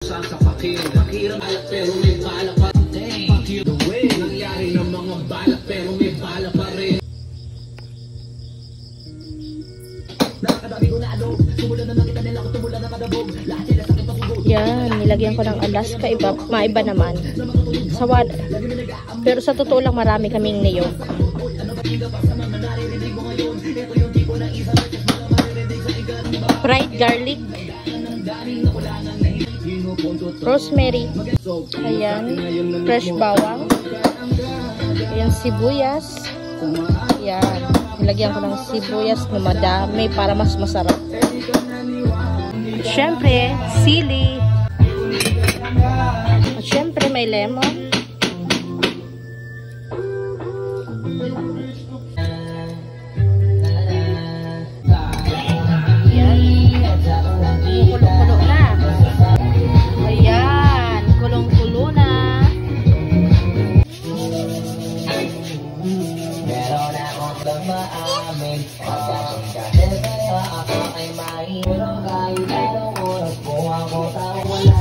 sasapakin. Pakirang alak pero may bala pa rin. Pakir the way. Nangyari ng mga bala pero may bala pa rin. Yan, nilagyan ko ng Alaska, iba, maiba naman. Pero sa totoo lang marami kaming niyog. Fried garlic. Rosemary. Ayan, fresh bawang. Ayan, sibuyas. Ayan, nilagyan ko ng sibuyas na madami para mas masarap. Siyempre, sili. At siyempre, may lemon. Ayan. Kulong-kulo na. Ayan. Kulong-kulo na. Meron akong pag-maamin. Pagkakasing kahit sa'yo ako ay mahirap kahit anong oras. Kung ako tao wala